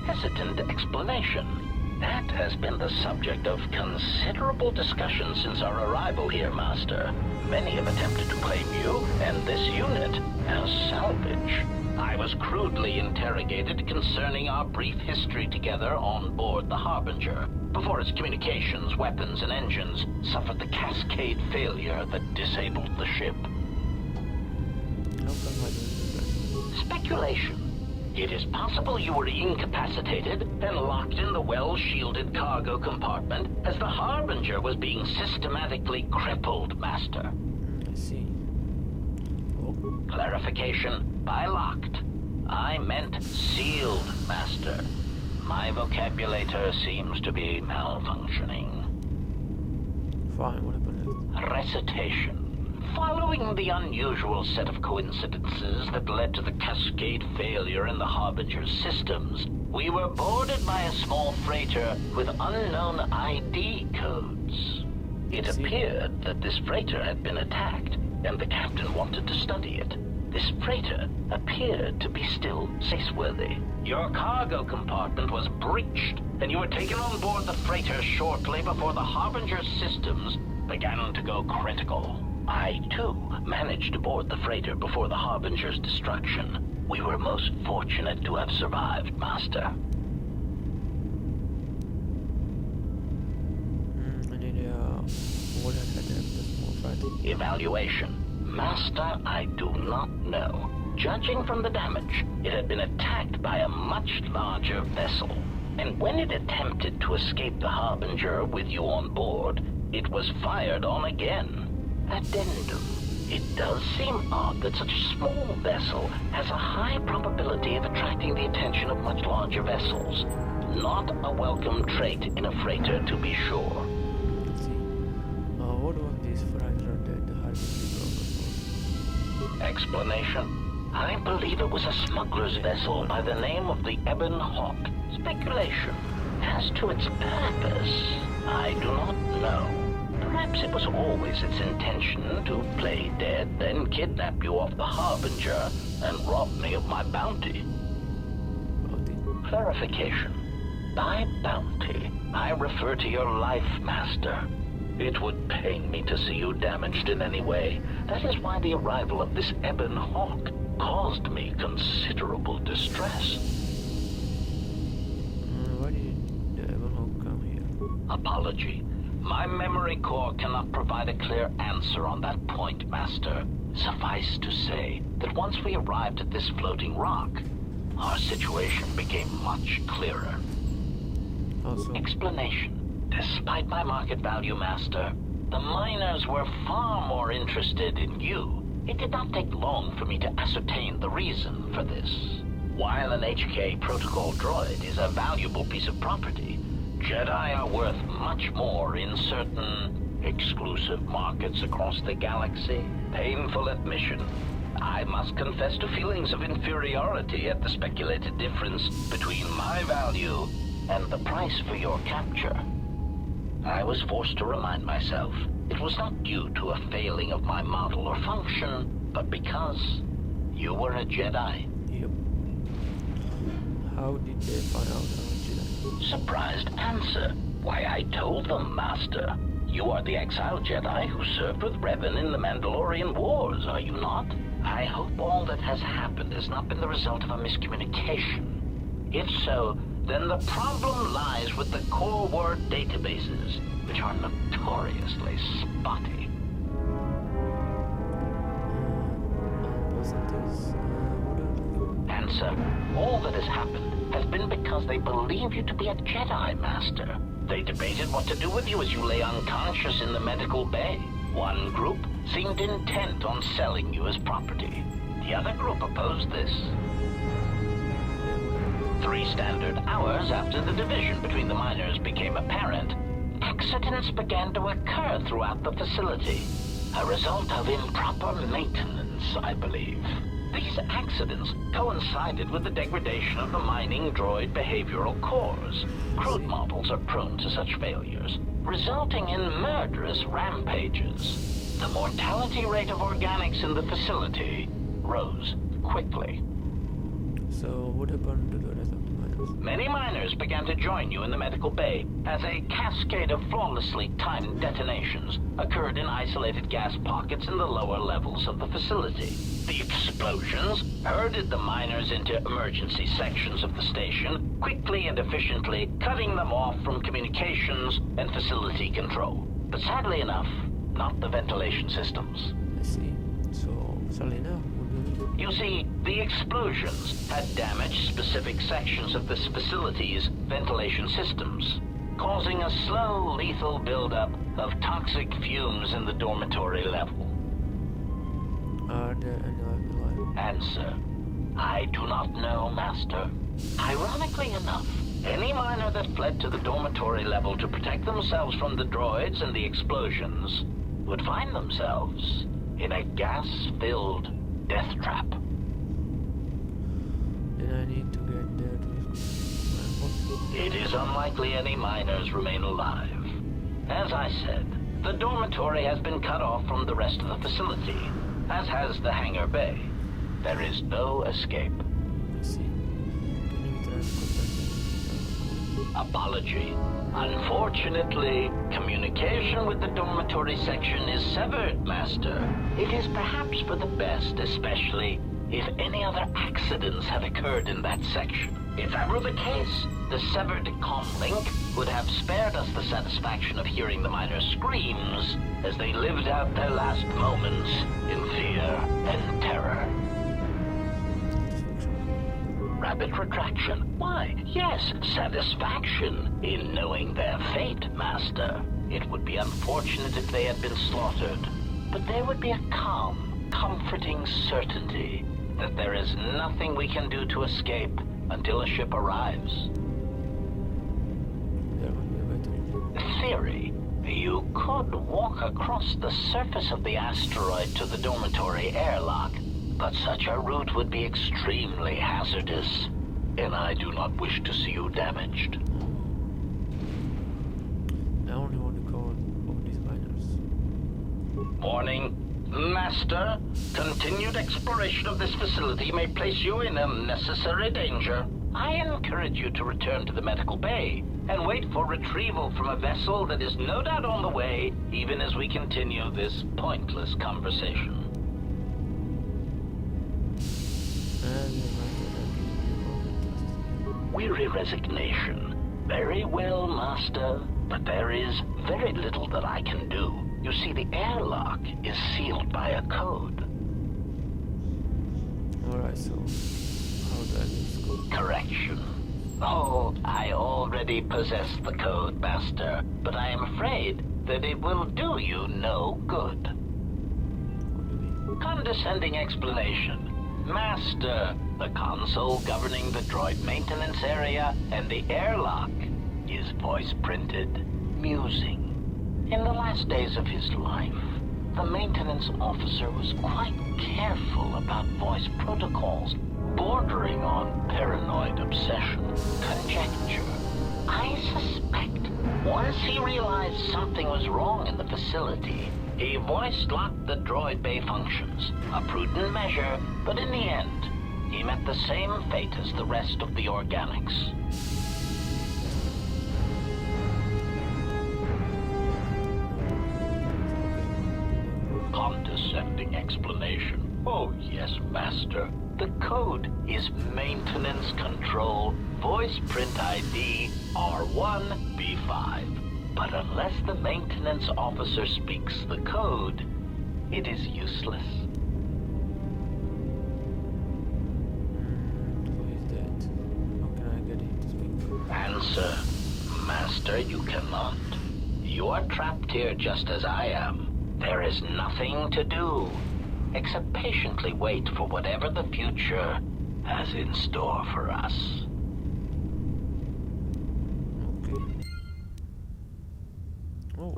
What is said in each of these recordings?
hesitant explanation. That has been the subject of considerable discussion since our arrival here, Master. Many have attempted to claim you and this unit as salvage. I was crudely interrogated concerning our brief history together on board the Harbinger, before its communications, weapons, and engines suffered the cascade failure that disabled the ship. How come I don't do that? Speculation. It is possible you were incapacitated and locked in the well-shielded cargo compartment as the Harbinger was being systematically crippled, Master. I see. Oh, Clarification, by locked, I meant sealed, Master. My vocabulator seems to be malfunctioning. fine. What happened next? Recitation. Following the unusual set of coincidences that led to the cascade failure in the Harbinger's systems, we were boarded by a small freighter with unknown ID codes. It appeared that this freighter had been attacked, and the captain wanted to study it. This freighter appeared to be still spaceworthy. Your cargo compartment was breached, and you were taken on board the freighter shortly before the Harbinger's systems began to go critical. I, too, managed to board the freighter before the Harbinger's destruction. We were most fortunate to have survived, Master. What had happened to the small fight? Evaluation. Master, I do not know. Judging from the damage, it had been attacked by a much larger vessel. And when it attempted to escape the Harbinger with you on board, it was fired on again. Addendum. It does seem odd that such a small vessel has a high probability of attracting the attention of much larger vessels. Not a welcome trait in a freighter, to be sure. Let's see. What was this freighter that the Harbinger broke? Explanation. I believe it was a smuggler's vessel by the name of the Ebon Hawk. Speculation. As to its purpose, I do not know. Perhaps it was always its intention to play dead, then kidnap you off the Harbinger and rob me of my bounty. Bounty? Clarification. By bounty, I refer to your life, Master. It would pain me to see you damaged in any way. That is why the arrival of this Ebon Hawk caused me considerable distress. Why did the Ebon Hawk come here? Apology. My memory core cannot provide a clear answer on that point, Master. Suffice to say that once we arrived at this floating rock, our situation became much clearer. Also, Explanation. Despite my market value, Master, the miners were far more interested in you. It did not take long for me to ascertain the reason for this. While an HK protocol droid is a valuable piece of property, Jedi are worth much more in certain exclusive markets across the galaxy. Painful admission. I must confess to feelings of inferiority at the speculated difference between my value and the price for your capture. I was forced to remind myself it was not due to a failing of my model or function, but because you were a Jedi. yep. How did they find out I was Jedi? Surprised answer. Why, I told them, Master. You are the exiled Jedi who served with Revan in the Mandalorian Wars, are you not? I hope all that has happened has not been the result of a miscommunication. If so, then the problem lies with the core word databases, which are notoriously spotty. Wasn't this... what Answer. All that has happened has been because they believe you to be a Jedi, Master. They debated what to do with you as you lay unconscious in the medical bay. One group seemed intent on selling you as property. The other group opposed this. 3 standard hours after the division between the miners became apparent, accidents began to occur throughout the facility. A result of improper maintenance, I believe. These accidents coincided with the degradation of the mining droid behavioral cores. Crude models are prone to such failures, resulting in murderous rampages. The mortality rate of organics in the facility rose quickly. So what happened to the rest of the miners? Many miners miners began to join you in the medical bay as a cascade of flawlessly timed detonations occurred in isolated gas pockets in the lower levels of the facility. The explosions herded the miners into emergency sections of the station, quickly and efficiently cutting them off from communications and facility control. But sadly enough, not the ventilation systems. I see. So, Salina, what do we... You see, the explosions had damaged specific sections of this facility's ventilation systems, causing a slow, lethal buildup of toxic fumes in the dormitory level. Are there any alive? Answer: I do not know, Master. Ironically enough, any miner that fled to the dormitory level to protect themselves from the droids and the explosions would find themselves in a gas-filled death trap. Then I need to get there to... It is unlikely any miners remain alive. As I said, the dormitory has been cut off from the rest of the facility, as has the hangar bay. There is no escape. I see. Can you try to contact them? Apology. Unfortunately, communication with the dormitory section is severed, Master. It is perhaps for the best, especially if any other accidents have occurred in that section. If that were the case, the severed comlink would have spared us the satisfaction of hearing the miners' screams as they lived out their last moments in fear and terror. Rapid retraction. Why, yes, satisfaction in knowing their fate, Master. It would be unfortunate if they had been slaughtered, but there would be a calm, comforting certainty that there is nothing we can do to escape until a ship arrives. There must be a way to... Theory. You could walk across the surface of the asteroid to the dormitory airlock, but such a route would be extremely hazardous, and I do not wish to see you damaged. I only want to go on these miners. Morning. Master, continued exploration of this facility may place you in unnecessary danger. I encourage you to return to the medical bay and wait for retrieval from a vessel that is no doubt on the way, even as we continue this pointless conversation. Weary resignation. Very well, Master, but there is very little that I can do. You see, the airlock is sealed by a code. Alright, so how do I use code? Correction. Oh, I already possess the code, Master, but I am afraid that it will do you no good. What do you mean? Condescending explanation. Master, the console governing the droid maintenance area and the airlock is voice printed, musing. In the last days of his life, the maintenance officer was quite careful about voice protocols, bordering on paranoid obsession. Conjecture. I suspect once he realized something was wrong in the facility, he voice-locked the droid bay functions. A prudent measure, but in the end, he met the same fate as the rest of the organics. Condescending explanation. Oh, yes, Master. The code is Maintenance Control Voice Print ID R1B5. But unless the maintenance officer speaks the code, it is useless. Who is that? How can I get him to speak? Answer. Master, you cannot. You are trapped here just as I am. There is nothing to do, except patiently wait for whatever the future has in store for us. Okay. Oh.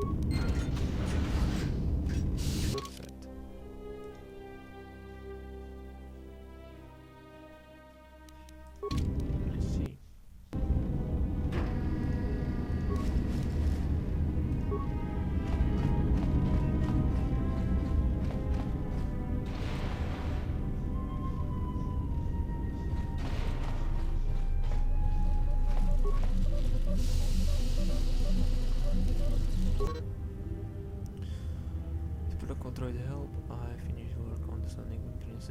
Perfect. Let's see.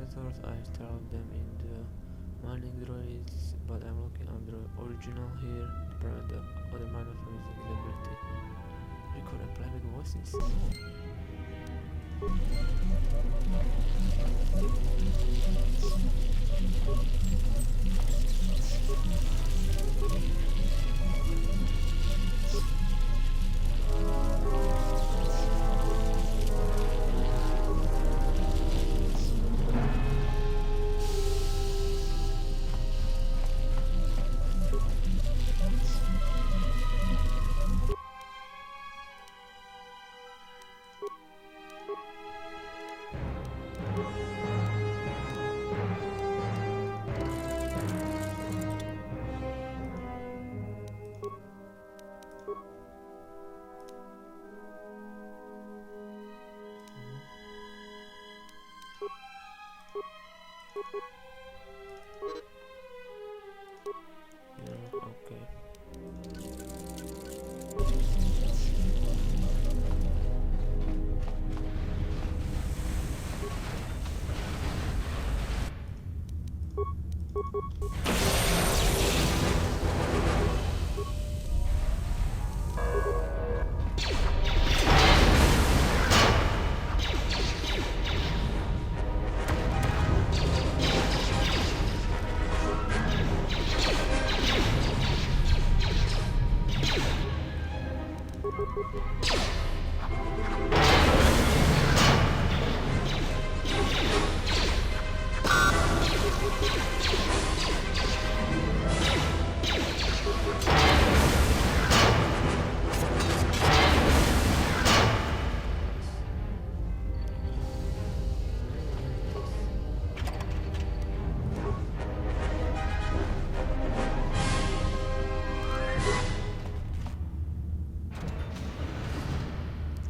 sensors. I installed them in the mining droids, but I'm looking on the original here to prevent the other miners from using his ability. Record and play with voices? Yeah, okay.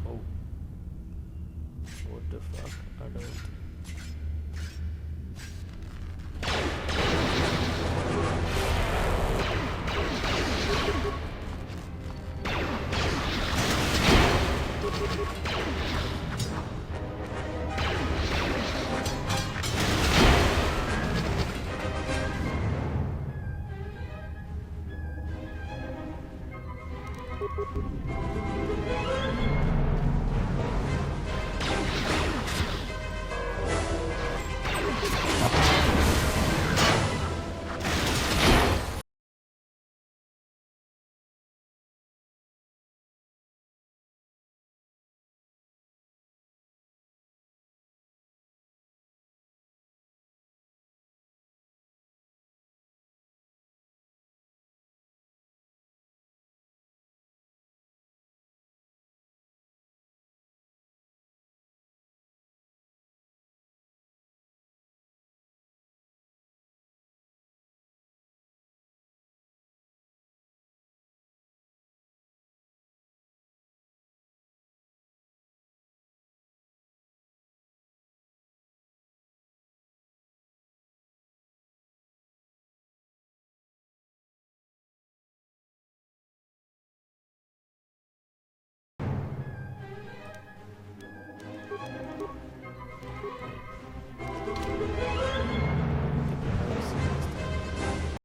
Oh. What the fuck? I don't.